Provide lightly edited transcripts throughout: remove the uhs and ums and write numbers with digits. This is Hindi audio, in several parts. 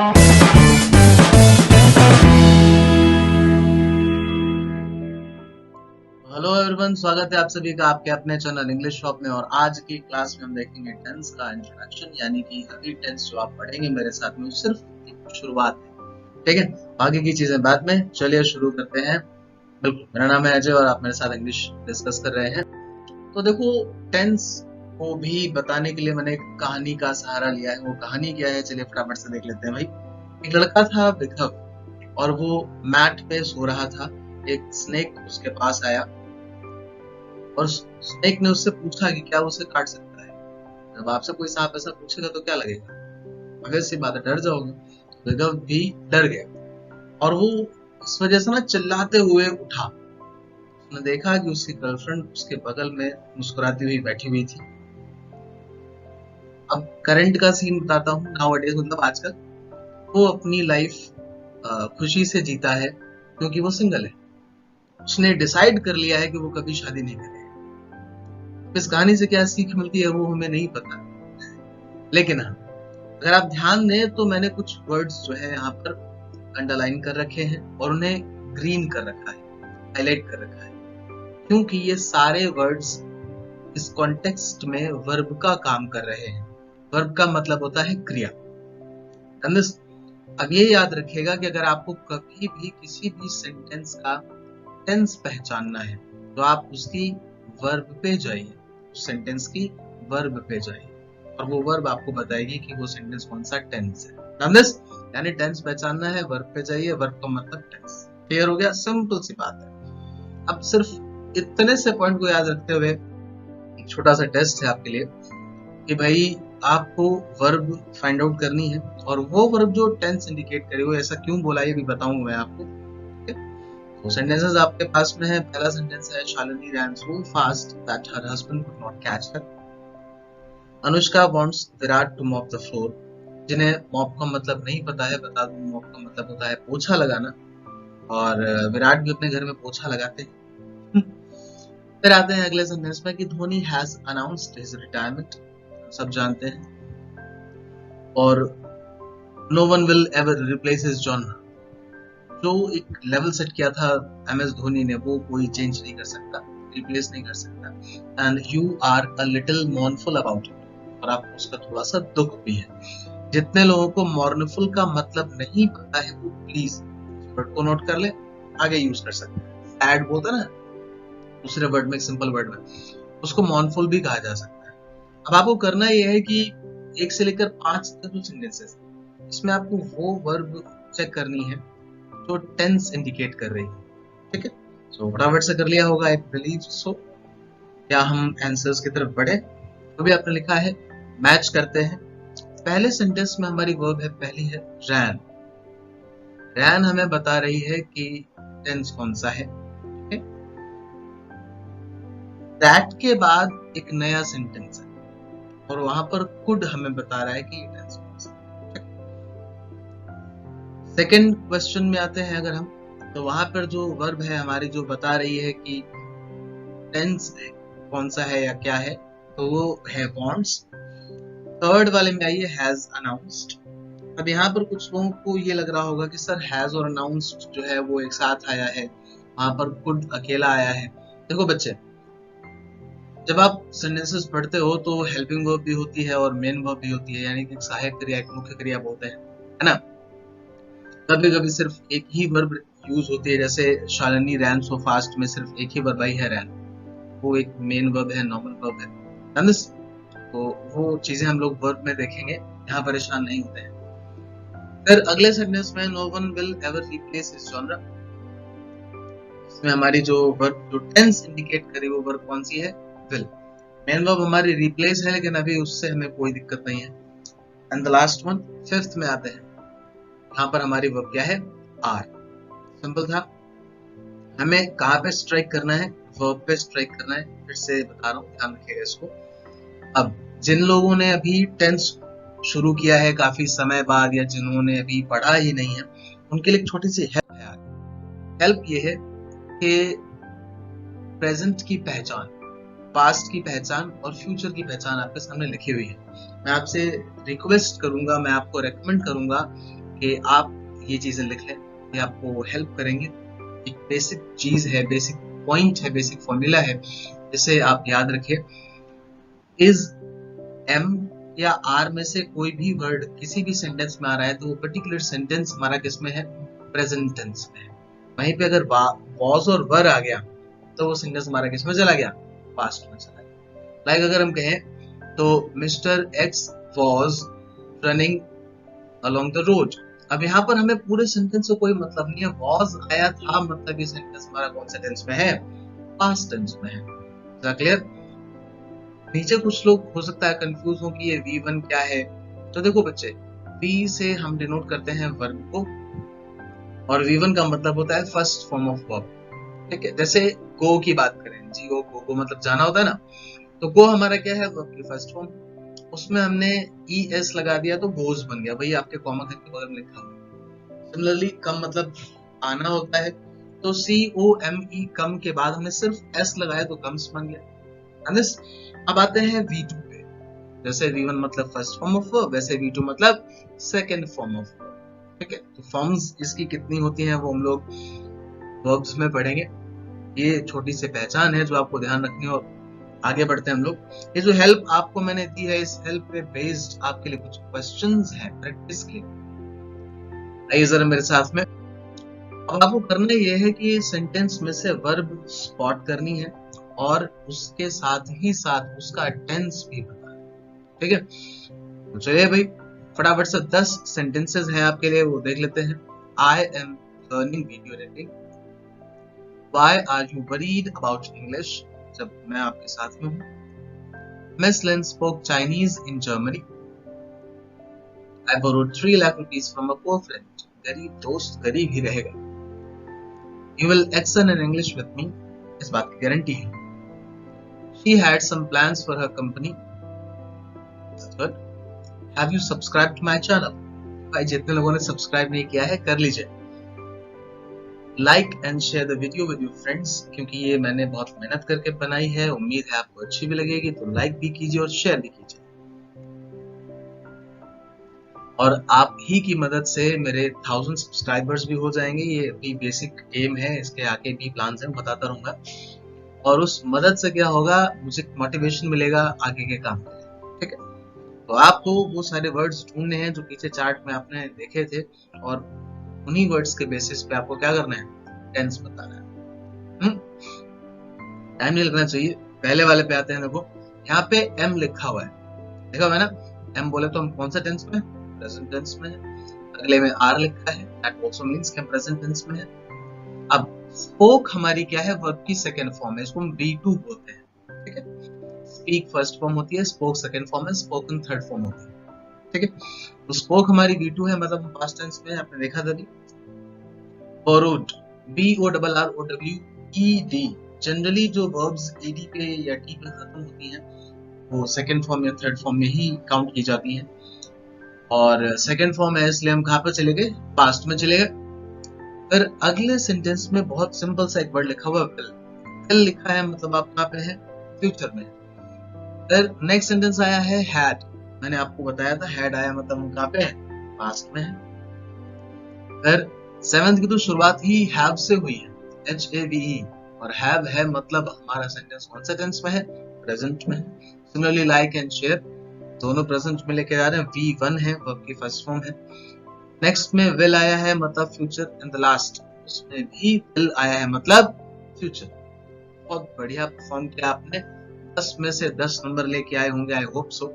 हेलो एवरीवन, स्वागत है आप सभी का आपके अपने चैनल इंग्लिश शॉप में। और आज की क्लास में हम देखेंगे टेंस का इंट्रोडक्शन, यानी कि अभी टेंस जो आप पढ़ेंगे मेरे साथ में वो सिर्फ एक शुरुआत है, ठीक है। बाकी की चीजें बाद में। चलिए शुरू करते हैं। बिल्कुल, मेरा नाम है अजय और आप मेरे साथ इंग्लिश डिस्कस कर रहे हैं। तो देखो, टेंस को भी बताने के लिए मैंने एक कहानी का सहारा लिया है। वो कहानी क्या है, चलिए फटाफट से देख लेते हैं भाई। एक लड़का था विघव और वो मैट पे सो रहा था। एक स्नेक उसके पास आया और स्नेक ने उससे पूछा कि क्या उसे काट सकता है। जब आपसे कोई सांप ऐसा पूछेगा तो क्या लगेगा, अगर सी बात है, डर जाओगे। विघव भी डर गया और वो इस वजह से ना चिल्लाते हुए उठा। उसने देखा कि उसकी गर्लफ्रेंड उसके बगल में मुस्कुराती हुई बैठी हुई थी। अब करंट का सीन बताता हूँ, नाउ इट इज, मतलब आजकल वो अपनी लाइफ खुशी से जीता है क्योंकि वो सिंगल है। उसने डिसाइड कर लिया है कि वो कभी शादी नहीं करेगा। इस कहानी से क्या सीख मिलती है वो हमें नहीं पता, लेकिन हाँ, अगर आप ध्यान दें तो मैंने कुछ वर्ड्स जो है यहाँ पर अंडरलाइन कर रखे हैं और उन्हें ग्रीन कर रखा है, हाईलाइट कर रखा है, क्योंकि ये सारे वर्ड्स इस कॉन्टेक्स्ट में वर्ब का काम कर रहे हैं। वर्ब का मतलब होता है क्रिया। अब ये याद रखिएगा कि अगर आपको कभी भी किसी भी सेंटेंस का टेंस पहचानना है तो आप उसकी वर्ब पे जाइए, उस सेंटेंस की वर्ब पे जाइए और वो वर्ब आपको बताएगी कि वो सेंटेंस कौन सा टेंस है। यानी टेंस पहचानना है, वर्ब पे जाइए, वर्ब का मतलब टेंस। क्लियर हो गया? सिंपल सी बात है। अब सिर्फ इतने से पॉइंट को याद रखते हुए एक छोटा सा टेस्ट है आपके लिए कि भाई आपको वर्ब फाइंड आउट करनी है और वो वर्ब जो टेंस इंडिकेट करे वो ऐसा क्यों बोला ये भी बताऊंगा मैं आपको। तो सेंटेंसेस आपके पास में है। पहला सेंटेंस है, Shalini ran so fast that her husband could not catch her. Anushka wants Virat to mop the floor. जिन्हें मॉप का मतलब नहीं पता है, बता दूं, मॉप का मतलब होता है पोछा लगाना, और विराट भी अपने घर में पोछा लगाते हैं। फिर आते हैं अगले सेंटेंस में कि Dhoni has announced his retirement. सब जानते हैं। और no one will ever replace his genre. जो एक लेवल सेट किया था MS धोनी ने वो कोई चेंज नहीं कर सकता, रिप्लेस नहीं कर सकता। And you are a little mournful about it. और आपको उसका थोड़ा सा दुख भी है। जितने लोगों को मॉर्नफुल का मतलब नहीं पता है वो प्लीज वर्ड को नोट कर ले, आगे यूज कर सकते हैं। सैड बोलते ना दूसरे वर्ड में, सिंपल वर्ड में, उसको मॉर्नफुल भी कहा जा सकता है। अब आपको करना यह है कि 1 से लेकर 5 तक जो सेंटेंसेस, इसमें आपको वो वर्ब चेक करनी है जो टेंस इंडिकेट कर रही है, ठीक है। सो फटाफट से कर लिया होगा, आई बिलीव सो। क्या हम आंसर्स की तरफ बढ़े? तो भी आपने लिखा है, मैच करते हैं। पहले सेंटेंस में हमारी वर्ब है, पहली है रैन। रैन हमें बता रही है कि टेंस कौन सा है, ठीक है। दैट के बाद एक नया सेंटेंस है और वहां पर कुड हमें बता रहा है कि टेंस कौन सा है। सेकेंड क्वेश्चन में आते हैं अगर हम, तो वहां पर जो वर्ब है हमारी जो बता रही है कि टेंस कौन सा है या क्या है, तो वो है वॉन्ट्स। थर्ड वाले में आइए, हैज अनाउंस्ड। अब यहाँ पर कुछ लोगों को ये लग रहा होगा कि सर हैज और अनाउंस्ड जो है वो एक साथ आया है, वहां पर कुड अकेला आया है। देखो बच्चे, जब आप सेंटेंसेस पढ़ते हो तो हेल्पिंग वर्ब भी होती है और मेन वर्ब भी होती है, यानी कि सहायक क्रिया, एक मुख्य क्रिया बोलते हैं, है ना। कभी कभी सिर्फ एक ही वर्ब यूज होती है, जैसे शालिनी रैन सो फास्ट में सिर्फ एक ही वर्ब आई है रैन, वो एक मेन वर्ब है, नॉर्मल वर्ब है। तो वो चीजें हम लोग वर्ब में देखेंगे, यहाँ परेशान नहीं होते हैं। फिर अगले सेंटेंस में, no one will ever replace his genre. इसमें हमारी जो वर्ब जो टेंस इंडिकेट करे वो वर्ब कौन सी है, विल। मेन वर्ब हमारी रिप्लेस है, लेकिन अभी उससे हमें कोई दिक्कत नहीं है। And the last one, fifth में आते हैं, यहाँ पर हमारी वर्ब क्या है, आर। सिंपल था। हमें कहाँ पे स्ट्राइक करना है, वर्ब पे स्ट्राइक करना है। फिर से बता रहा हूँ, ध्यान रखिएगा इसको। अब जिन लोगों ने अभी टेंस शुरू किया है काफी समय बाद, या जिन्होंने अभी पढ़ा ही नहीं है, उनके लिए छोटी सी हेल्प है। हेल्प ये है कि प्रेजेंट की पहचान, पास्ट की पहचान और फ्यूचर की पहचान आपके सामने लिखी हुई है। मैं आपसे रिक्वेस्ट करूंगा, मैं आपको रेकमेंड करूंगा कि आप ये चीजें लिख लें, ये आपको हेल्प करेंगे। एक बेसिक चीज है, बेसिक पॉइंट है, बेसिक फॉर्मूला है, जिसे आप याद रखिए। इज एम या आर में से कोई भी वर्ड किसी भी सेंटेंस में आ रहा है तो वो पर्टिकुलर सेंटेंस हमारा किस में है? प्रेजेंट टेंस में है। वहीं पे अगर वॉज और वर आ गया तो वो सेंटेंस हमारा किस में चला गया? पास्ट में चला गया। लाइक अगर हम कहें तो mister x was running along the road. अब यहाँ पर हमें पूरे सेंटेंस से कोई मतलब नहीं है, वॉज आया था मतलब ये सेंटेंस हमारा कौन से टेंस में है? पास्ट टेंस में है। क्लियर? नीचे कुछ लोग हो सकता है कंफ्यूज हो कि ये V1 क्या है। तो देखो बच्चे, V से हम डिनोट करते हैं वर्ब को, और V1 का मतलब होता है फर्स्ट फॉर्म ऑफ वर्ब। ठीक है, जैसे गो की बात करें, जी गो मतलब जाना होता है ना, तो गो हमारा क्या है? वर्ब की फर्स्ट फॉर्म। उसमें हमने ES लगा दिया तो गोज बन गया, भाई आपके कॉमा के बगल में लिखा हुआ। सिमिलरली कम मतलब आना होता है, तो COME कम के बाद हमने सिर्फ S लगाया तो कम्स बन गया। अब आते हैं V2 पे। जैसे V1 मतलब फर्स्ट फॉर्म ऑफ वर्ब, वैसे V2 मतलब सेकंड फॉर्म ऑफ वर्ब। ठीक है, तो फॉर्म्स इसकी कितनी होती हैं वो हम लोग वर्ब्स में पढ़ेंगे। ये छोटी सी पहचान है जो आपको ध्यान रखनी है, और आगे बढ़ते हैं हम लोग। ये जो हेल्प आपको मैंने दी है, इस हेल्प पे बेस्ड आपके लिए कुछ क्वेश्चंस हैं प्रैक्टिस के लिए। आइए जरा मेरे साथ में। अब आपको करना ये है कि सेंटेंस में से वर्ब स्पॉट करनी है और उसके साथ ही साथ उसका टेंस भी बताना है। ठीक है, तो चलिए भाई फटाफट से 10 सेंटेंसेस हैं आपके लिए, वो देख लेते हैं। I am learning video editing. Why are you worried about English? जब मैं आपके साथ में हूँ। Miss Lin spoke Chinese in Germany. I borrowed 3 lakh rupees from a poor friend. गरीब दोस्त गरीब ही रहेगा। You will excel in English with me. इस बात की गारंटी है। She had some plans for her company. That's good. Have you subscribed to my channel? भाई जितने लोगों ने सब्सक्राइब नहीं किया है कर लीजिए। Like and share the video with your friends, क्योंकि ये मैंने बहुत मेहनत करके बनाई है, उम्मीद है आपको अच्छी भी लगेगी, तो लाइक भी कीजिए और शेयर भी कीजिए। और आप ही की मदद से मेरे 1000 सब्सक्राइबर्स भी हो जाएंगे। ये अभी बेसिक एम है, इसके आगे भी प्लान्स हैं, बताता रहूंगा। और उस मदद से क्या होगा, मुझे मोटिवेशन मिलेगा आगे के काम के लिए। ठीक है, तो आपको वो सारे वर्ड्स ढूंढने हैं जो पीछे चार्ट में आपने देखे थे, और उन्हीं वर्ड्स के बेसिस पे आपको क्या करना है? टेंस बताना है। टाइम नहीं लगना चाहिए। पहले वाले पे आते हैं। देखो यहाँ पे M लिखा हुआ है, देखा हुआ है ना? M बोले तो हम कौन सा टेंस में? प्रेजेंट टेंस में है। अगले में R लिखा है, दैट आल्सो मींस कि हम प्रेजेंट टेंस में है। अब स्पोक हमारी क्या है? वर्ब की सेकंड फॉर्म है, इसको हम V2 बोलते हैं। ठीक है, स्पीक फर्स्ट फॉर्म होती है, स्पोक सेकंड फॉर्म है, स्पोकन थर्ड फॉर्म होती है। ठीक है, तो स्पोक हमारी V2 है, मतलब हम पास्ट टेंस में, आपने देखा था। Borrowed, BORROWED। जनरली जो वर्ब्स ED पे या T पे खत्म होती हैं वो सेकंड फॉर्म या थर्ड फॉर्म में ही काउंट की जाती हैं, और सेकंड फॉर्म है इसलिए हम कहाँ पे चले गए? पास्ट में चले गए। फिर अगले सेंटेंस में बहुत सिंपल सा एक वर्ड लिखा हुआ है, विल। विल लिखा है मतलब आप कहाँ पे हैं? फ्यूचर में। फिर नेक्स्ट सेंटेंस आया है हैड। मैंने आपको बताया था हैड आया मतलब हम कहाँ पे हैं? पास्ट में है। फिर सेवेंथ की तो शुरुआत ही हैव से हुई है, HAVE, और हैव है मतलब हमारा सेंटेंस कौन सा टेंस में है? प्रेजेंट में है। सिमिलरली लाइक एंड शेयर दोनों प्रेजेंट में लेके जा रहे हैं, V1 है, वर्ब की फर्स्ट फॉर्म है। नेक्स्ट में विल आया है मतलब फ्यूचर, एंड द लास्ट उसमें भी विल आया है मतलब फ्यूचर। बहुत बढ़िया परफॉर्म किया आपने, 10 में से 10 नंबर लेके आए होंगे, आई होप सो।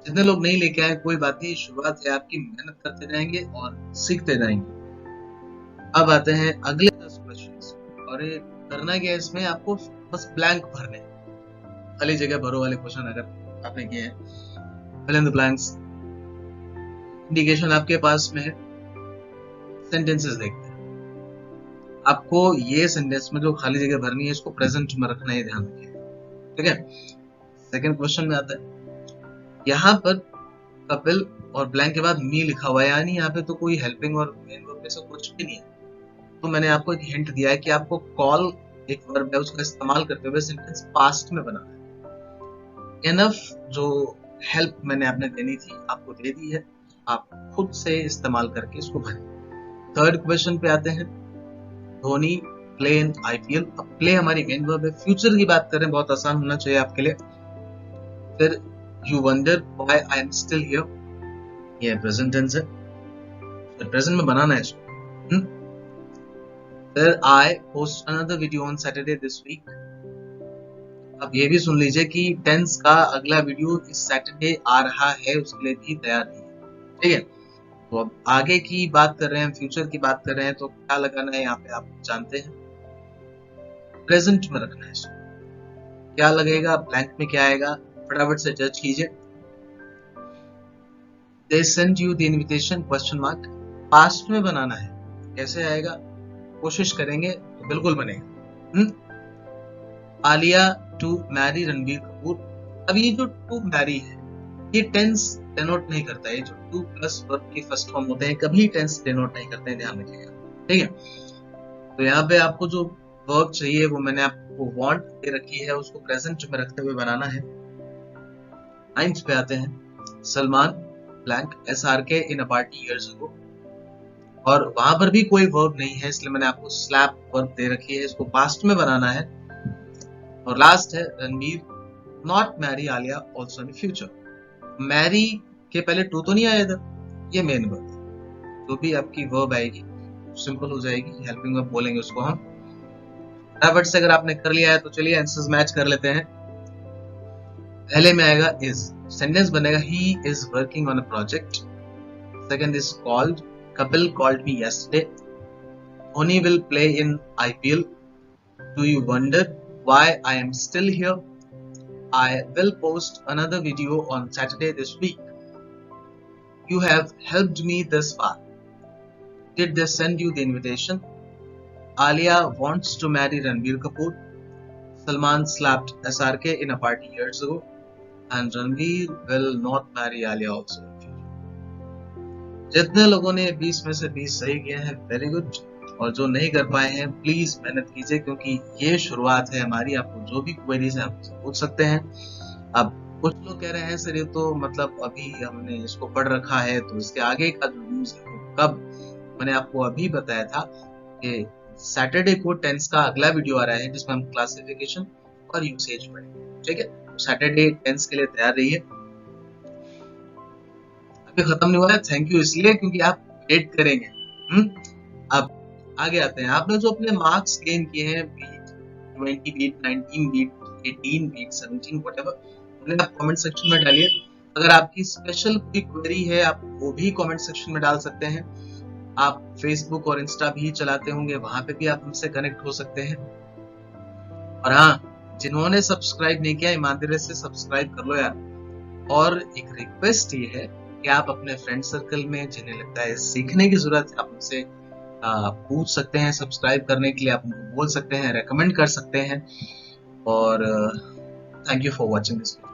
जितने लोग नहीं लेके आए कोई बात नहीं, शुरुआत है आपकी, मेहनत करते जाएंगे और सीखते जाएंगे। अब आते हैं अगले 10 क्वेश्चंस, और ये करना क्या है इसमें? आपको बस ब्लैंक भरने, खाली जगह भरो वाले क्वेश्चन अगर आपने किए हैं। Fill in the blanks. Indication आपके पास में है, सेंटेंसेस देखते हैं। आपको ये सेंटेंस में जो खाली जगह भरनी है इसको प्रेजेंट में रखना है, ध्यान रखिए। ठीक है, सेकंड क्वेश्चन में आता है, यहाँ पर कपिल और ब्लैंक के बाद मी लिखा हुआ है, यानी यहाँ पे तो कोई हेल्पिंग और मेन वर्ब में से कुछ भी नहीं है। तो मैंने आपको एक हिंट दिया है कि आपको कॉल एक वर्ब है उसका इस्तेमाल करते हुए सेंटेंस पास्ट में बनाना है। एनफ जो हेल्प मैंने आपने देनी थी आपको दे दी है। आप खुद से इस्तेमाल करके इसको भरें। थर्ड क्वेश्चन पे आते हैं, धोनी प्ले इन आईपीएल। अब प्ले हमारी मेन वर्ब है, फ्यूचर की बात करें बहुत आसान होना चाहिए आपके लिए। फिर you wonder why I am still here, ये प्रेजेंट टेंस है, प्रेजेंट में बनाना है इसको। फिर I post another video on Saturday this week. अब ये भी सुन लीजिए कि टेंस का अगला वीडियो इस सैटरडे आ रहा है, उसके लिए भी तैयार नहीं है, ठीक है। तो अब आगे की बात कर रहे हैं, फ्यूचर की बात कर रहे हैं, तो क्या लगाना है यहाँ पे आप जानते हैं, प्रेजेंट में रखना है इसको। क्या लगेगा, ब्लैंक में क्या आएगा, फटाफट से जज कीजिए। They send you the invitation question mark, past में बनाना है, कैसे आएगा, कोशिश करेंगे तो बिल्कुल बनेगा। Alia to marry Ranbir Kapoor. अब ये जो टू मैरी है ये टेंस डिनोट नहीं करता है, जो टू प्लस वर्ब के फर्स्ट फॉर्म होते हैं कभी टेंस डिनोट नहीं करते हैं, ध्यान रखिएगा, ठीक है। तो यहाँ पे आपको जो वर्ब चाहिए वो मैंने आपको वांट दे रखी है, उसको प्रेजेंट में रखते हुए बनाना है। 9th पे आते हैं, Salman blank SRK in a party years ago, और वहां पर भी कोई वर्ब नहीं है इसलिए मैंने आपको स्लैप वर्ब दे रखी है, इसको पास्ट में बनाना है। और लास्ट है Ranbir not marry Alia also in future. Marry के पहले टू तो नहीं आया इधर, ये मेन वर्ब, जो भी आपकी वर्ब आएगी सिंपल हो जाएगी, हेल्पिंग वर्ब बोलेंगे उसको हम। फटाफट से अगर आपने कर लिया है तो चलिए आंसर्स मैच कर लेते हैं। पहले में आएगा इज, सेंटेंस बनेगा he is working on a project. Second is called, Kapil called me yesterday. Dhoni will play in IPL. Do you wonder why I am still here? I will post another video on Saturday this week. You have helped me this far. Did they send you the invitation? Alia wants to marry Ranbir Kapoor. Salman slapped SRK in a party years ago. And Ranbir will not marry Alia also. जितने लोगों ने 20 में से 20 सही किए हैं वेरी गुड, और जो नहीं कर पाए हैं प्लीज मेहनत कीजिए, क्योंकि ये शुरुआत है हमारी। आपको जो भी क्वेरीज है आप पूछ सकते हैं। अब कुछ लोग कह रहे हैं सर ये तो मतलब अभी हमने इसको पढ़ रखा है, तो इसके आगे का जो न्यूज है कब, मैंने आपको अभी बताया था कि सैटरडे को टेंस का अगला वीडियो आ रहा है जिसमें हम क्लासिफिकेशन और यूसेज पढ़ेंगे, ठीक है। सैटरडे टेंस के लिए तैयार रहिए। अभी खत्म नहीं हुआ है, थैंक यू इसलिए क्योंकि आप वेट करेंगे। अब आगे आते हैं, आपने जो अपने मार्क्स गेन किए हैं, beat 20, beat 19, beat 18, beat 17, whatever, उन्हें आप कमेंट सेक्शन में डालिए। अगर आपकी स्पेशल कोई क्वेरी है आप वो भी कमेंट सेक्शन में डाल सकते हैं। आप फेसबुक और इंस्टा भी चलाते होंगे, वहां पे भी आप हमसे कनेक्ट हो सकते हैं। और हाँ, जिन्होंने सब्सक्राइब नहीं किया ईमानदारी से सब्सक्राइब कर लो यार। और एक रिक्वेस्ट ये है कि आप अपने फ्रेंड सर्कल में जिन्हें लगता है सीखने की जरूरत है, आप उनसे पूछ सकते हैं सब्सक्राइब करने के लिए, आप उनको बोल सकते हैं, रेकमेंड कर सकते हैं। और thank you for watching this video.